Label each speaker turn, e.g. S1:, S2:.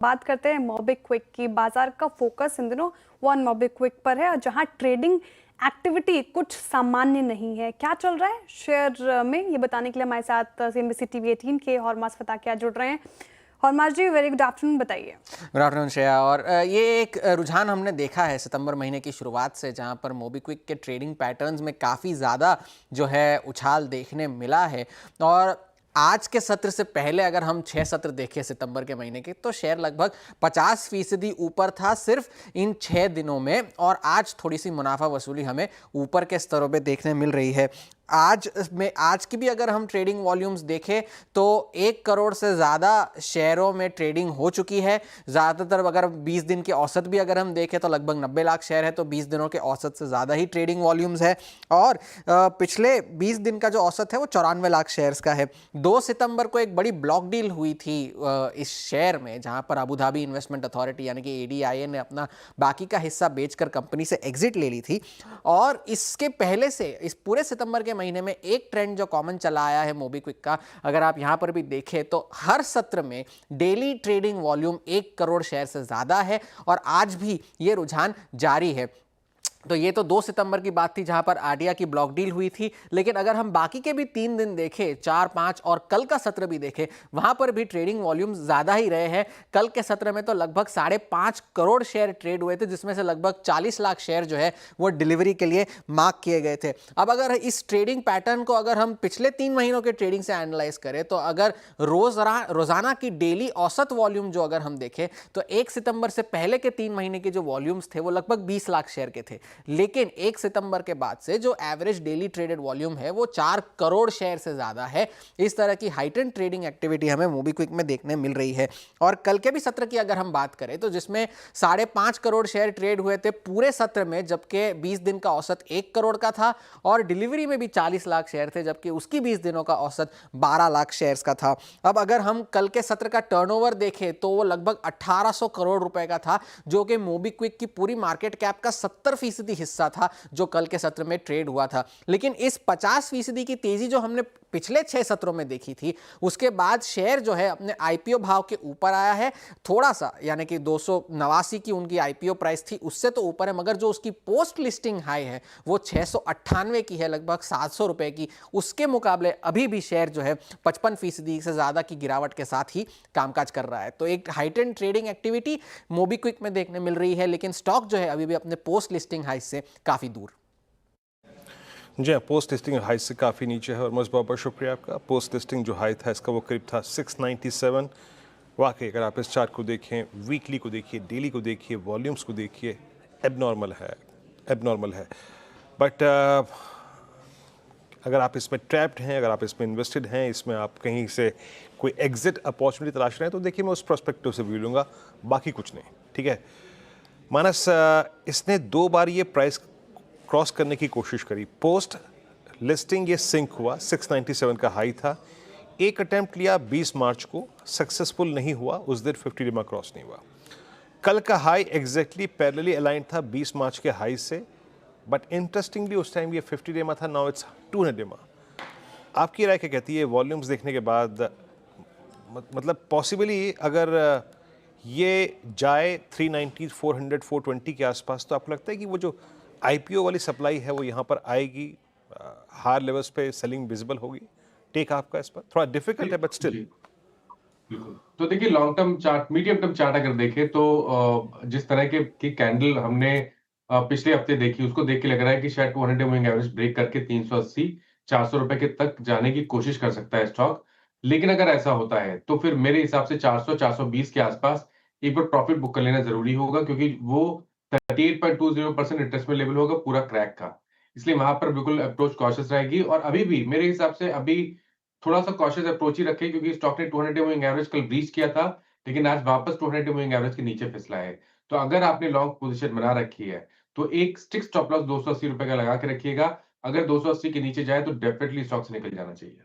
S1: बात करते हैं मोबीक्विक की। बाजार का फोकस इन दिनों वन मोबीक्विक पर है, जहां ट्रेडिंग एक्टिविटी कुछ सामान्य नहीं है। क्या चल रहा है शेयर में, ये बताने के लिए हमारे साथ CNBC TV 18 के हॉर्मास फताकिया जुड़ रहे हैं। हॉर्मास जी, वेरी गुड आफ्टरनून, बताइए।
S2: Good afternoon Shreya. और ये एक रुझान हमने देखा है सितंबर महीने की शुरुआत से, जहां पर मोबीक्विक के ट्रेडिंग पैटर्न्स में काफ़ी ज़्यादा जो है उछाल देखने मिला है। और आज के सत्र से पहले अगर हम 6 सत्र देखें सितंबर के महीने के, तो शेयर लगभग 50% ऊपर था सिर्फ इन 6 दिनों में। और आज थोड़ी सी मुनाफा वसूली हमें ऊपर के स्तरों पे देखने मिल रही है। आज की भी अगर हम ट्रेडिंग वॉल्यूम्स देखें तो 1 करोड़ से ज़्यादा शेयरों में ट्रेडिंग हो चुकी है। ज़्यादातर अगर 20 दिन के औसत भी अगर हम देखें तो लगभग 90 लाख शेयर है, तो 20 दिनों के औसत से ज़्यादा ही ट्रेडिंग वॉल्यूम्स है। और पिछले 20 दिन का जो औसत है वो 94 लाख शेयर्स का है। 2 सितंबर को एक बड़ी ब्लॉक डील हुई थी इस शेयर में, जहां पर अबू धाबी इन्वेस्टमेंट अथॉरिटी यानी कि ADIA ने अपना बाकी का हिस्सा बेचकर कंपनी से एग्जिट ले ली थी। और इसके पहले से इस पूरे सितंबर के महीने में एक ट्रेंड जो कॉमन चला आया है मोबीक्विक का, अगर आप यहां पर भी देखें तो हर सत्र में daily trading volume 1 crore share से ज्यादा है। और आज भी ये रुझान जारी है। तो ये तो 2 सितंबर की बात थी जहां पर आडिया की ब्लॉक डील हुई थी। लेकिन अगर हम बाकी के भी 3 दिन देखें, 4, 5 और कल का सत्र भी देखें, वहां पर भी ट्रेडिंग वॉल्यूम ज्यादा ही रहे हैं। कल के सत्र में तो लगभग 5.5 करोड़ शेयर ट्रेड हुए थे, जिसमें से लगभग 40 लाख शेयर जो है वो डिलीवरी के लिए मार्क किए गए थे। अब अगर इस ट्रेडिंग पैटर्न को अगर हम पिछले 3 महीनों के ट्रेडिंग से एनालाइज करें, तो अगर रोजाना की डेली औसत वॉल्यूम जो अगर हम देखें, तो 1 सितंबर से पहले के 3 महीने के जो वॉल्यूम्स थे वो लगभग 20 लाख शेयर के थे। लेकिन 1 सितंबर के बाद से जो एवरेज डेली ट्रेडेड वॉल्यूम है वो 4 करोड़ शेयर से ज्यादा है। इस तरह की हाइटेंड ट्रेडिंग एक्टिविटी हमें मोबीक्विक में देखने मिल रही है। और कल के भी सत्र की अगर हम बात करें, तो जिसमें 5.5 करोड़ शेयर ट्रेड हुए थे पूरे सत्र में, जबकि 20 दिन का औसत 1 करोड़ का था। और डिलीवरी में भी 40 लाख शेयर थे, जबकि उसकी 20 दिनों का औसत 12 लाख शेयर्स का था। अब अगर हम कल के सत्र का टर्नओवर देखें तो वो लगभग 1800 करोड़ रुपए का था, जो कि मोबीक्विक की पूरी मार्केट कैप का 70% हिस्सा था जो कल के सत्र में ट्रेड हुआ था। लेकिन इस 50% की तेजी जो हमने पिछले 6 सत्रों में देखी थी, उसके बाद शेयर जो है अपने IPO भाव के ऊपर आया है थोड़ा सा, यानी कि 289 की उनकी IPO प्राइस थी, उससे तो ऊपर है। मगर जो उसकी पोस्ट लिस्टिंग हाई है वो 698 की है, लगभग 700 रुपए की। उसके मुकाबले अभी भी शेयर जो है 55% से ज्यादा की गिरावट के साथ ही कामकाज कर रहा है। तो एक हाइटेंड ट्रेडिंग एक्टिविटी मोबीक्विक में देखने मिल रही है, लेकिन स्टॉक जो है अभी भी अपने पोस्ट लिस्टिंग हाई से काफी दूर।
S3: जी हाँ, पोस्ट लिस्टिंग हाई से काफ़ी नीचे है। और बहुत बहुत शुक्रिया आपका। पोस्ट लिस्टिंग जो हाई था इसका वो करीब था 697। वाकई अगर आप इस चार्ट को देखें, वीकली को देखिए, डेली को देखिए, वॉल्यूम्स को देखिए, एबनॉर्मल है। बट अगर आप इसमें ट्रैप्ड हैं, अगर आप इसमें इन्वेस्टेड हैं, इसमें आप कहीं से कोई एग्जिट अपॉर्चुनिटी तलाश रहे हैं, तो देखिए मैं उस प्रोस्पेक्टिव से व्यू लूँगा, बाकी कुछ नहीं। ठीक है मानस, इसने 2 बार ये प्राइस क्रॉस करने की कोशिश करी। पोस्ट लिस्टिंग ये सिंक हुआ, 697 का हाई था। एक अटेम्प्ट लिया 20 मार्च को, सक्सेसफुल नहीं हुआ, उस दिन 50 डेमा क्रॉस नहीं हुआ। कल का हाई एग्जैक्टली पैरेलली अलाइंड था 20 मार्च के हाई से, बट इंटरेस्टिंगली उस टाइम ये 50 डेमा था, नाउ इट्स 200 डेमा। आपकी राय क्या कहती है वॉल्यूम्स देखने के बाद? मतलब पॉसिबली अगर ये जाए 390, 400, 420 के आसपास, तो आपको लगता है कि वो जो IPO वाली सप्लाई है वो यहाँ पर आएगी, हायर लेवल्स पे सेलिंग विजिबल होगी? टेक आपका इस पर? थोड़ा डिफिकल्ट है बट स्टिल।
S4: बिल्कुल। तो देखिए, long term chart, medium term chart अगर देखें तो जिस तरह के की कैंडल हमने पिछले हफ्ते देखी, उसको देख के लग रहा है कि शायद 200 मूविंग एवरेज ब्रेक करके 380, 400 रुपए के तक जाने की कोशिश कर सकता है स्टॉक। लेकिन अगर ऐसा होता है तो फिर मेरे हिसाब से 400, 420 के आसपास एक बार प्रॉफिट बुक कर लेना जरूरी होगा, क्योंकि वो 38.20% रिट्रेसमेंट लेवल होगा पूरा क्रैक का। इसलिए वहां पर बिल्कुल अप्रोच कॉशियस रहेगी। और अभी भी मेरे हिसाब से अभी थोड़ा सा कॉशियस अप्रोच ही रखें, क्योंकि स्टॉक ने 200 डे मूविंग एवरेज कल ब्रीच किया था, लेकिन आज वापस 200 डे मूविंग एवरेज के नीचे फिसला है। तो अगर आपने लॉन्ग पोजीशन बना रखी है तो एक स्टिक स्टॉप लॉस 280 रुपए का लगा के रखिएगा। अगर 280 के नीचे जाए तो डेफिनेटली स्टॉक से निकल जाना चाहिए।